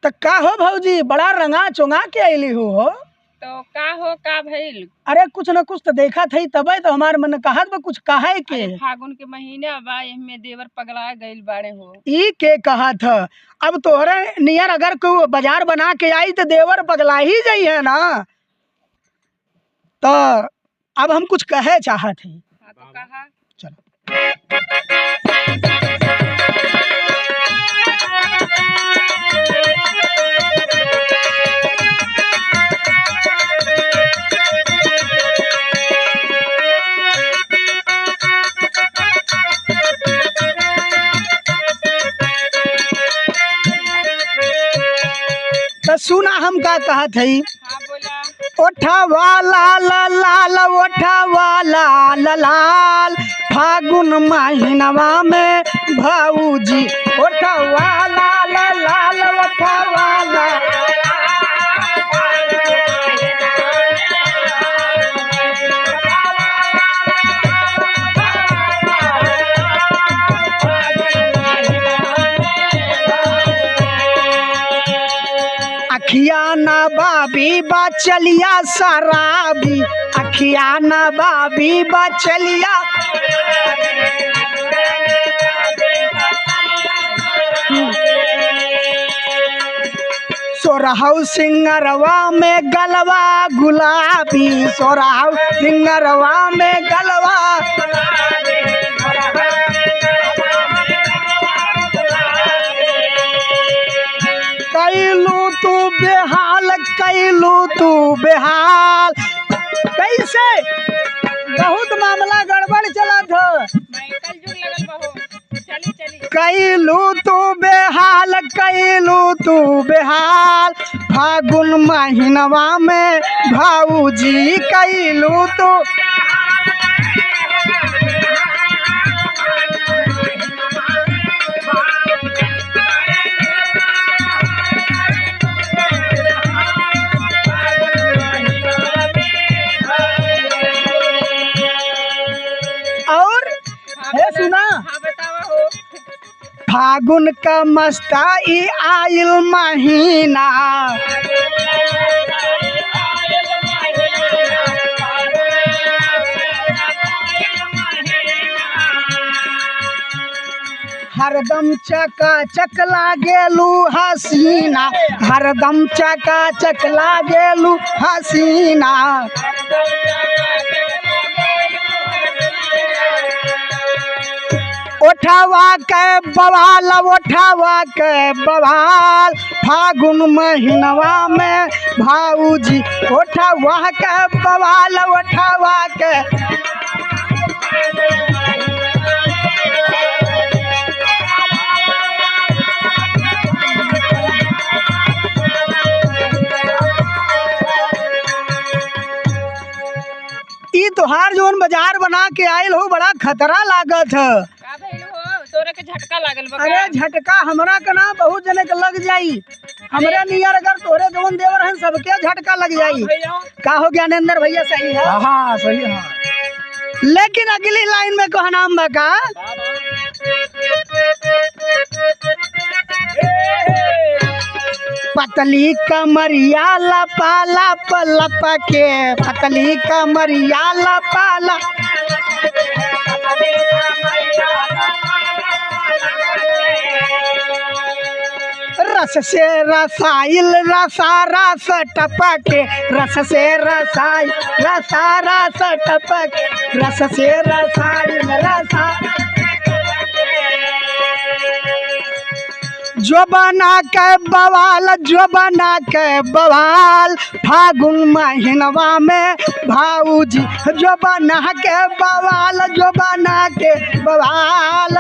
तो का हो भौजी, बड़ा रंगा चोंगा के अली हो? तो का भइल? अरे कुछ न कुछ तो देखा थी, तबे तो हमारे मन कहत बा कुछ कहे के। अरे फागुन के महीना बा, एमे देवर पगला गइल बाड़े हो। ई के कहा था? अब तोहरे नियर अगर कोई बाजार बना के आई तो देवर पगला ही जाई है ना। तो अब हम कुछ कहे चाहत ही। हाँ तो कहा। चलो तो सुना हम का कहत हई। हाँ बोला। ओठवा लाल लाल ओठवा लाल लाल फागुन महीनवा में भाऊजी ओठवा लाल लाल ओठवा लाल। अखिया ना बाबी बचलिया शराबी, अखिया ना बाबी बचलिया। सोरहु सिंगरवा में गलवा गुलाबी, सोरहु सिंगरवा में गलवा। कैलू तू बेहाल, कैलू तू बेहाल। कैसे बहुत मामला गड़बड़ चला था। कल जुग लगल बहो। चली चली। कैलू तू बेहाल, कैलू तू बेहाल फागुन महीनवा में भाऊजी कैलू तू। और है सुना। हाँ बतावा हो। फागुन का मस्ता ई आइल महीना, हरदम चका चक लागेलू हसीना, हरदम चका चक लागेलू हसीना। ओठवा के बवाल, ओठवा के बवाल फागुन महीनवा में भाऊजी ओठवा के बवाल, ओठवा के। ई तोहार जोन बाजार बना के आयल हो बड़ा खतरा लागत है। का भइल हो? तोरे के झटका लागल बा का? अरे झटका हमरा के ना बहुत जने के लग जाई। हमरे नियर अगर तोरे जवन देवर हैं सबके झटका लग जाई। भैया का हो ज्ञानेंद्र भैया? सही है। हाँ सही है। लेकिन अगली लाइन में कहा नाम बका। पतली कमरिया लपा लप लप के, पतली कमरिया लपा लप। रस से रसाइल रसा रस टपके, रस से रसाइल रसा रस टपके, रस से रसाइल रसा। जो बना के बवाल, जो बना के बवाल फागुन महीनवा में भाऊजी जो बना के बवाल, जो बना के बवाल।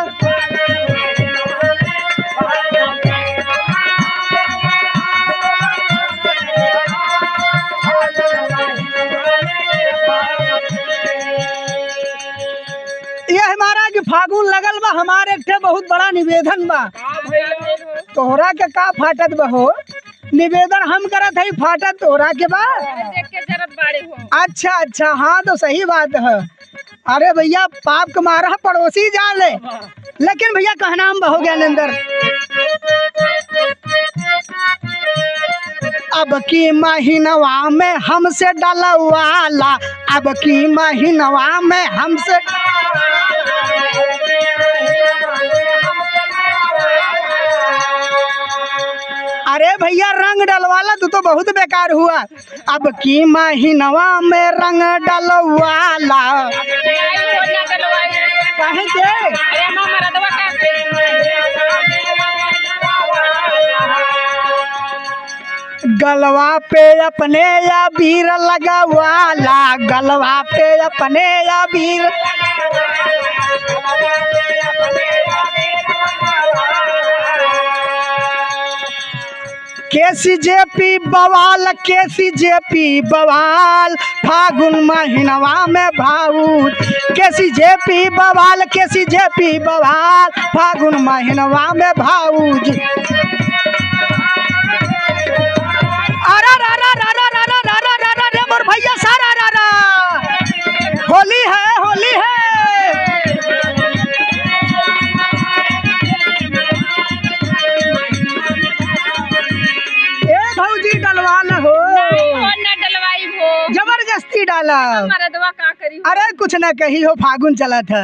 ये हमारा कि फागुन लगल बा, हमारे एक ठे बहुत बड़ा निवेदन बा। का भइल हो? तोहरा के का फाटत बा हो? निवेदन हम करत हई, फाटत तोहरा के बा। देख के जरत बाड़े हो। अच्छा अच्छा, हाँ तो सही बात है। अरे भैया पाप के मारा पड़ोसी जान ले। लेकिन भैया कहना हम हो गया अंदर। अब की महीनवा में हमसे डलवाला, अब की महीनवा में हमसे। अरे भैया रंग डलवाला तो बहुत बेकार हुआ। अब की महीनवा में रंग डलवाला। काहे के? गलवा पे अपने या बीर लगवाला, गलवा पे अपने या बीर। केसी जेपी बवाल, केसी जेपी बवाल, फागुन महीनवा में भाऊ। केसी जेपी बवाल, केसी जेपी बवाल, फागुन महीनवा में भाऊजी। अरे रा रा रा रा रा रा रा रा रा रे मोर भैया सारा रा रा। होली है, होली है। ए भौजी डलवाना हो। डलवाई हो जबरदस्ती डाला। मरदवा का करी। अरे कुछ न कही हो, फागुन चला था।